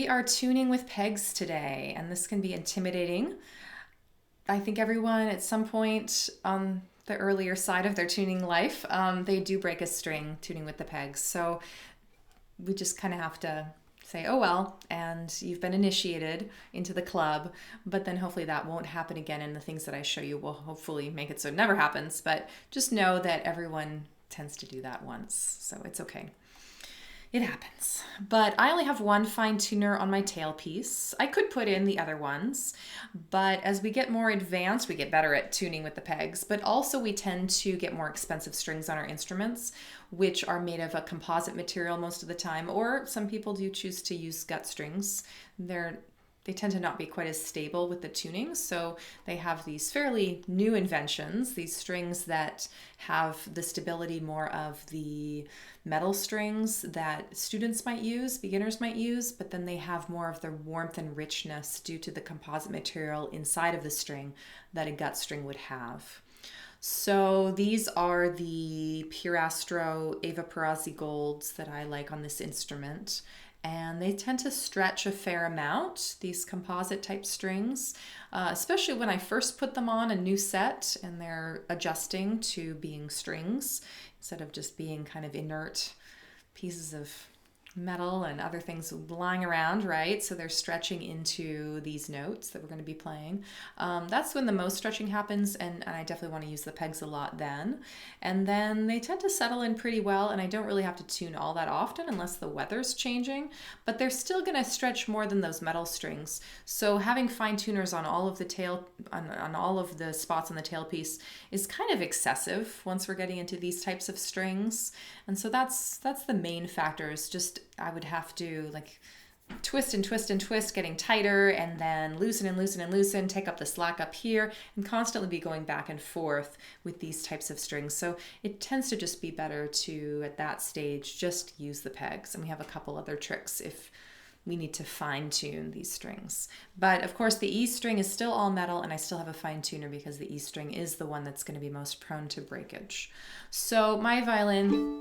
we are tuning with pegs today, and this can be intimidating. I think everyone at some point on the earlier side of their tuning life, they do break a string tuning with the pegs. So we just kind of have to say, oh well, and you've been initiated into the club, but then hopefully that won't happen again, and the things that I show you will hopefully make it so it never happens. But just know that everyone tends to do that once, so it's okay. It happens. But I only have one fine tuner on my tailpiece. I could put in the other ones, but as we get more advanced, we get better at tuning with the pegs, but also we tend to get more expensive strings on our instruments, which are made of a composite material most of the time, or some people do choose to use gut strings. They tend to not be quite as stable with the tuning, so they have these fairly new inventions, these strings that have the stability more of the metal strings that students might use, beginners might use, but then they have more of the warmth and richness due to the composite material inside of the string that a gut string would have. So these are the Purastro Ava Perazzi Golds that I like on this instrument. And they tend to stretch a fair amount, these composite type strings, especially when I first put them on a new set and they're adjusting to being strings instead of just being kind of inert pieces of metal and other things lying around, right? So they're stretching into these notes that we're going to be playing. That's when the most stretching happens, and I definitely want to use the pegs a lot then. And then they tend to settle in pretty well, and I don't really have to tune all that often unless the weather's changing, but they're still going to stretch more than those metal strings. So having fine tuners on all of the on all of the spots on the tailpiece is kind of excessive once we're getting into these types of strings. And so that's the main factor, is just I would have to like twist and twist and twist, getting tighter, and then loosen and loosen and loosen, take up the slack up here, and constantly be going back and forth with these types of strings. So it tends to just be better to, at that stage, just use the pegs. And we have a couple other tricks if we need to fine tune these strings. But of course the E string is still all metal, and I still have a fine tuner because the E string is the one that's going to be most prone to breakage. So my violin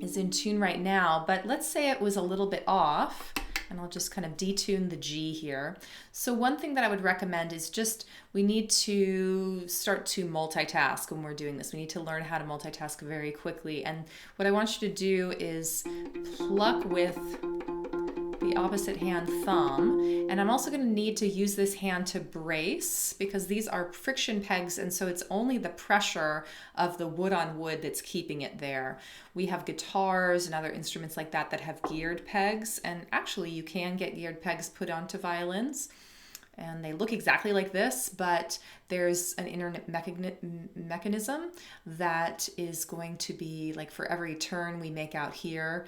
is in tune right now, but let's say it was a little bit off, and I'll just kind of detune the G here. So one thing that I would recommend is just, we need to start to multitask when we're doing this. We need to learn how to multitask very quickly. And what I want you to do is pluck with the opposite hand thumb, and I'm also going to need to use this hand to brace because these are friction pegs, and so it's only the pressure of the wood on wood that's keeping it there. We have guitars and other instruments like that that have geared pegs, and actually you can get geared pegs put onto violins, and they look exactly like this, but there's an inner mechanism that is going to be like, for every turn we make out here,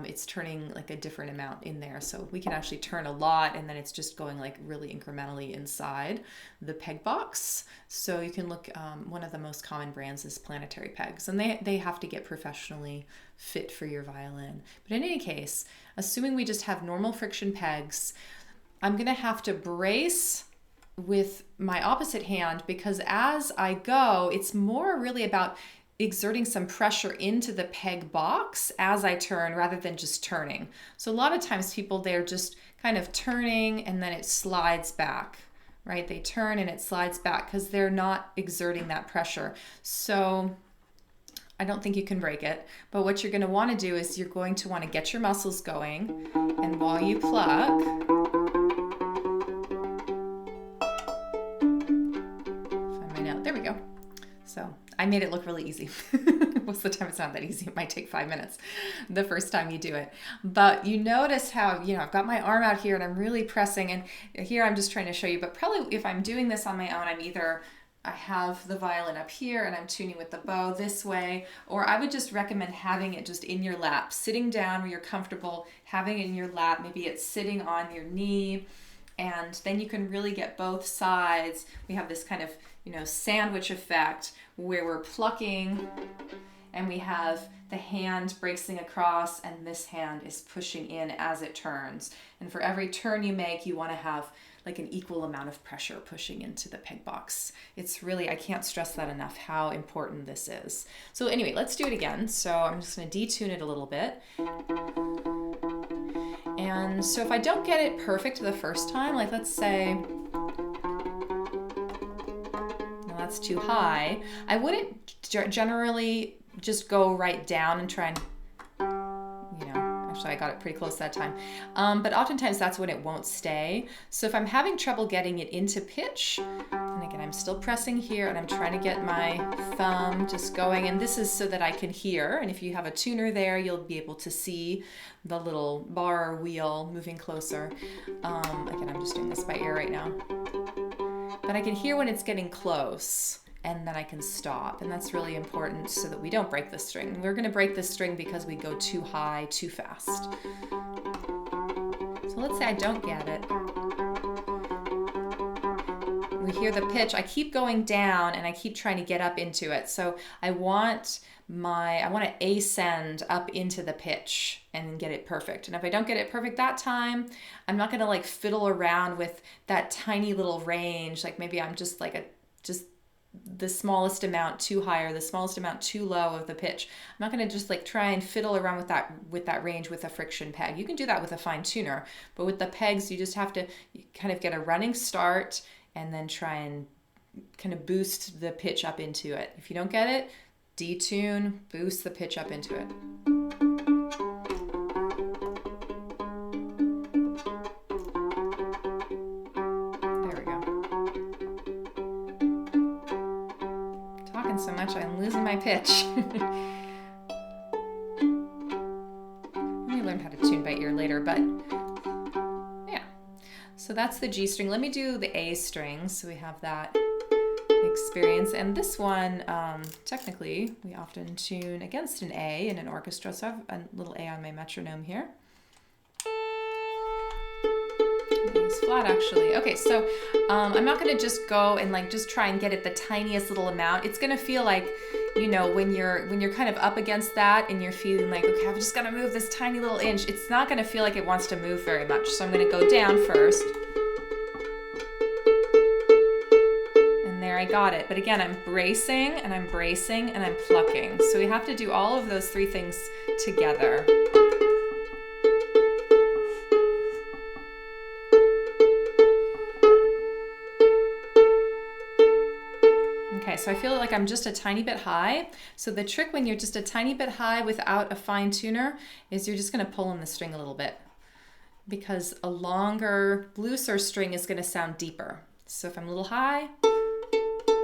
it's turning like a different amount in there. So we can actually turn a lot, and then it's just going like really incrementally inside the peg box. So you can look, one of the most common brands is Planetary Pegs, and they have to get professionally fit for your violin. But in any case, assuming we just have normal friction pegs, I'm gonna have to brace with my opposite hand, because as I go, it's more really about exerting some pressure into the peg box as I turn rather than just turning. So a lot of times people, they're just kind of turning and then it slides back, right? They turn and it slides back because they're not exerting that pressure. So I don't think you can break it, but what you're going to want to do is you're going to want to get your muscles going, and while you pluck, find my note, there we go. So I made it look really easy. Most of the time it's not that easy. It might take 5 minutes the first time you do it. But you notice how, I've got my arm out here and I'm really pressing, and here I'm just trying to show you, but probably if I'm doing this on my own, I have the violin up here and I'm tuning with the bow this way, or I would just recommend having it just in your lap, sitting down where you're comfortable, having it in your lap. Maybe it's sitting on your knee, and then you can really get both sides. We have this kind of, sandwich effect where we're plucking and we have the hand bracing across and this hand is pushing in as it turns. And for every turn you make, you want to have like an equal amount of pressure pushing into the peg box. It's really, I can't stress that enough, how important this is. So anyway, let's do it again. So I'm just going to detune it a little bit. And so if I don't get it perfect the first time, like let's say, no, that's too high, I wouldn't generally just go right down and try and, actually I got it pretty close that time. But oftentimes that's when it won't stay. So if I'm having trouble getting it into pitch, and again, I'm still pressing here and I'm trying to get my thumb just going, and this is so that I can hear. And if you have a tuner there, you'll be able to see the little bar or wheel moving closer. Again, I'm just doing this by ear right now. But I can hear when it's getting close, and then I can stop. And that's really important so that we don't break the string. We're gonna break the string because we go too high, too fast. So let's say I don't get it. We hear the pitch. I keep going down and I keep trying to get up into it. So I want to ascend up into the pitch and get it perfect. And if I don't get it perfect that time, I'm not gonna like fiddle around with that tiny little range. Like maybe I'm just like just the smallest amount too high or the smallest amount too low of the pitch. I'm not going to just like try and fiddle around with that range with a friction peg. You can do that with a fine tuner, but with the pegs you just have to kind of get a running start and then try and kind of boost the pitch up into it. If you don't get it, detune, boost the pitch up into it. So much I'm losing my pitch. Let me learn how to tune by ear later, but yeah. So that's the G string. Let me do the A string so we have that experience. And this one, technically, we often tune against an A in an orchestra. So I have a little A on my metronome here. It's flat actually. Okay, so I'm not gonna just go and like just try and get it the tiniest little amount. It's gonna feel like, when you're kind of up against that and you're feeling like, okay, I've just gotta move this tiny little inch. It's not gonna feel like it wants to move very much. So I'm gonna go down first. And there I got it. But again, I'm bracing and I'm bracing and I'm plucking. So we have to do all of those three things together. Okay, so I feel like I'm just a tiny bit high. So the trick when you're just a tiny bit high without a fine tuner is you're just gonna pull on the string a little bit, because a longer, looser string is gonna sound deeper. So if I'm a little high,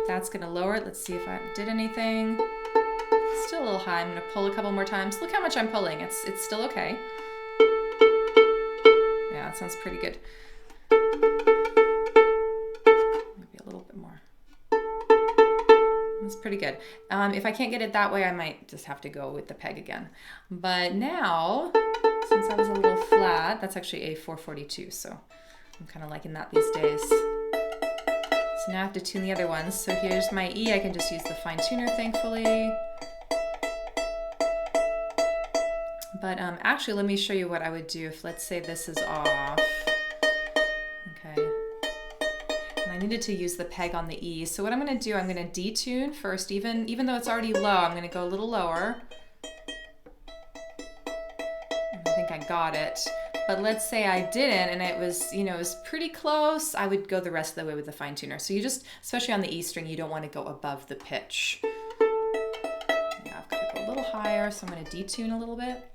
that's gonna lower it. Let's see if I did anything. Still a little high. I'm gonna pull a couple more times. Look how much I'm pulling. It's still okay. Yeah, that sounds pretty good. Maybe a little bit more. That's pretty good. If I can't get it that way, I might just have to go with the peg again. But now, since I was a little flat, that's actually a 442, so I'm kind of liking that these days. So now I have to tune the other ones. So here's my E. I can just use the fine tuner, thankfully. But actually, let me show you what I would do if, let's say, this is off. Okay. I needed to use the peg on the E. So what I'm going to do, I'm going to detune first, even though it's already low, I'm going to go a little lower. And I think I got it. But let's say I didn't and it was, it was pretty close, I would go the rest of the way with the fine tuner. So you just, especially on the E string, you don't want to go above the pitch. Yeah, I've got to go a little higher, so I'm going to detune a little bit.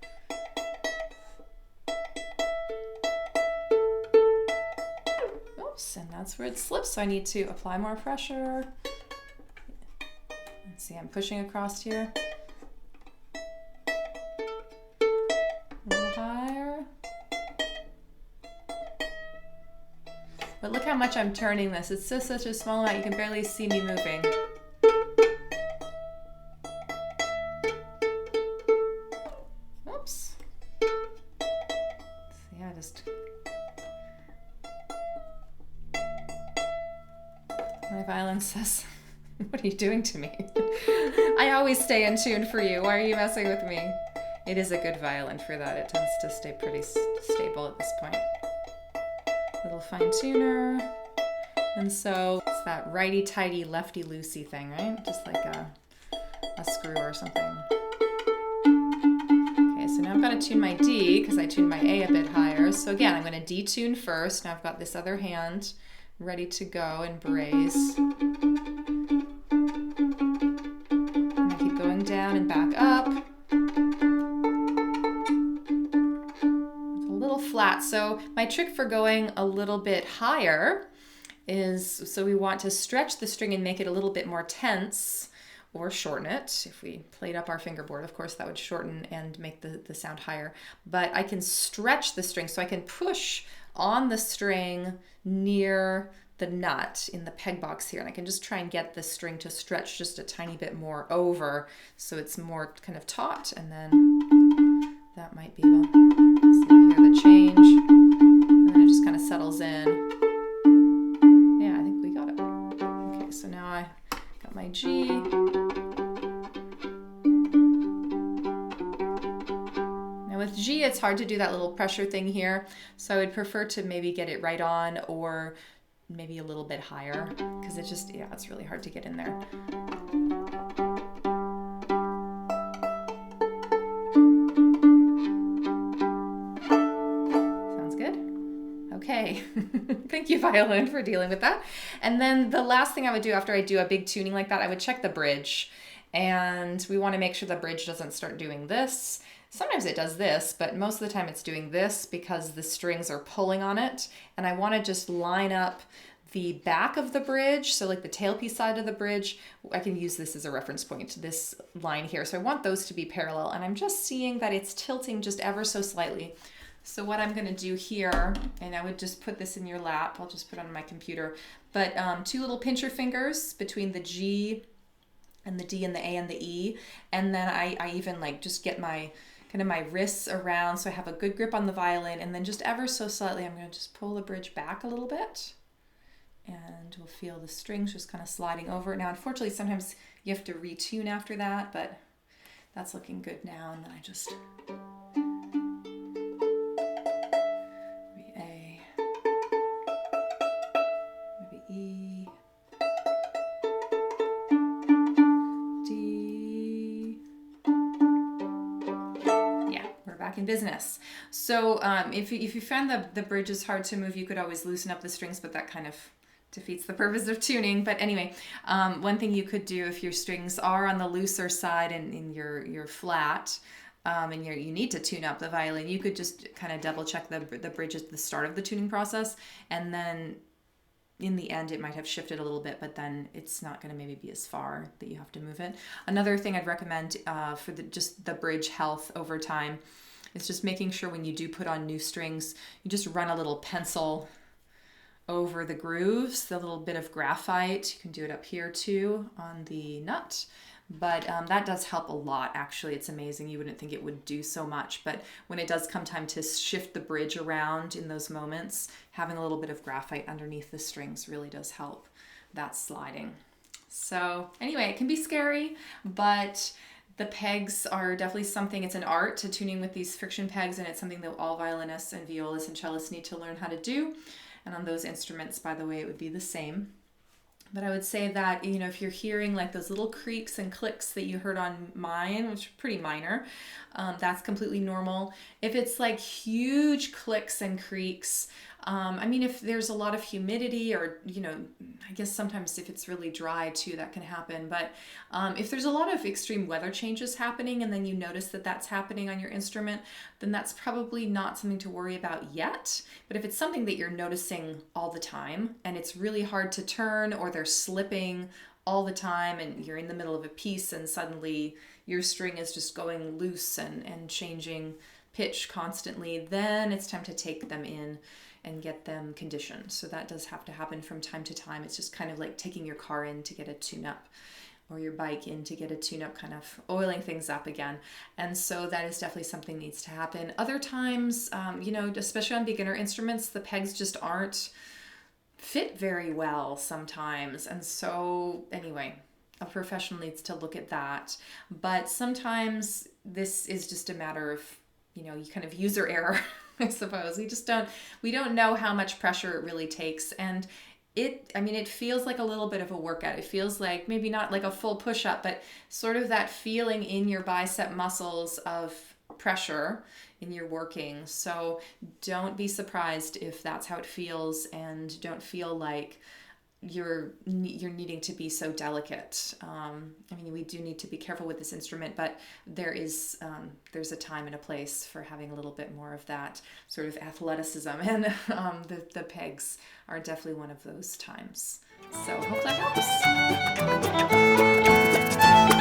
And that's where it slips, so I need to apply more pressure. Let's see, I'm pushing across here. A little higher. But look how much I'm turning this. It's just such a small amount, you can barely see me moving. Oops. See, I just... My violin says, what are you doing to me? I always stay in tune for you. Why are you messing with me? It is a good violin for that. It tends to stay pretty stable at this point. Little fine tuner. And so it's that righty-tighty, lefty-loosey thing, right? Just like a screw or something. Okay, so now I've got to tune my D because I tuned my A a bit higher. fingers. So again, I'm going to detune first. Now I've got this other hand ready to go and brace. And I keep going down and back up. It's a little flat. So my trick for going a little bit higher is, so we want to stretch the string and make it a little bit more tense, or shorten it. If we played up our fingerboard, of course, that would shorten and make the sound higher. But I can stretch the string, so I can push on the string near the nut in the peg box here, and I can just try and get the string to stretch just a tiny bit more over, so it's more kind of taut, and then that might be, well, so we hear the change, and then it just kind of settles in. Yeah, I think we got it. Okay, so now I got my G. Now with G, it's hard to do that little pressure thing here, so I would prefer to maybe get it right on, or maybe a little bit higher, because it's just, yeah, it's really hard to get in there. Sounds good? Okay. Thank you, violin, for dealing with that. And then the last thing I would do after I do a big tuning like that, I would check the bridge. And we want to make sure the bridge doesn't start doing this. Sometimes it does this, but most of the time it's doing this because the strings are pulling on it. And I want to just line up the back of the bridge, so like the tailpiece side of the bridge. I can use this as a reference point, this line here. So I want those to be parallel, and I'm just seeing that it's tilting just ever so slightly. So what I'm going to do here, and I would just put this in your lap, I'll just put it on my computer, but 2 little pincher fingers between the G and the D and the A and the E, and then I even like just get my kind of my wrists around so I have a good grip on the violin, and then just ever so slightly I'm going to just pull the bridge back a little bit, and we'll feel the strings just kind of sliding over. Now unfortunately sometimes you have to retune after that, but that's looking good now. And then I just maybe A, maybe E, D. Yeah, we're back in business. So if you find the bridge is hard to move, you could always loosen up the strings, but that kind of defeats the purpose of tuning. But anyway, one thing you could do if your strings are on the looser side and in your flat, and you need to tune up the violin, you could just kind of double check the bridge at the start of the tuning process, and then in the end it might have shifted a little bit, but then it's not going to maybe be as far that you have to move it. Another thing I'd recommend for just the bridge health over time is just making sure when you do put on new strings, you just run a little pencil over the grooves, the little bit of graphite. You can do it up here too on the nut, but that does help a lot. Actually, it's amazing. You wouldn't think it would do so much, but when it does come time to shift the bridge around in those moments, having a little bit of graphite underneath the strings really does help that sliding. So anyway, it can be scary, but the pegs are definitely something. It's an art to tuning with these friction pegs, and it's something that all violinists and violists and cellists need to learn how to do. And on those instruments, by the way, it would be the same. But I would say that, you know, if you're hearing like those little creaks and clicks that you heard on mine, which are pretty minor, that's completely normal. If it's like huge clicks and creaks, I mean, if there's a lot of humidity, or, you know, I guess sometimes if it's really dry too, that can happen. But if there's a lot of extreme weather changes happening and then you notice that that's happening on your instrument, then that's probably not something to worry about yet. But if it's something that you're noticing all the time and it's really hard to turn, or they're slipping all the time and you're in the middle of a piece and suddenly your string is just going loose and changing pitch constantly, then it's time to take them in and get them conditioned. So that does have to happen from time to time. It's just kind of like taking your car in to get a tune-up, or your bike in to get a tune-up, kind of oiling things up again. And so that is definitely something that needs to happen. Other times, you know, especially on beginner instruments, the pegs just aren't fit very well sometimes. And so anyway, a professional needs to look at that. But sometimes this is just a matter of, you know, you kind of user error. I suppose we don't know how much pressure it really takes. And it feels like a little bit of a workout. It feels like maybe not like a full push-up, but sort of that feeling in your bicep muscles of pressure in your working. So don't be surprised if that's how it feels, and don't feel like you're needing to be so delicate. I mean, we do need to be careful with this instrument, but there's a time and a place for having a little bit more of that sort of athleticism, and the pegs are definitely one of those times. So hope that helps.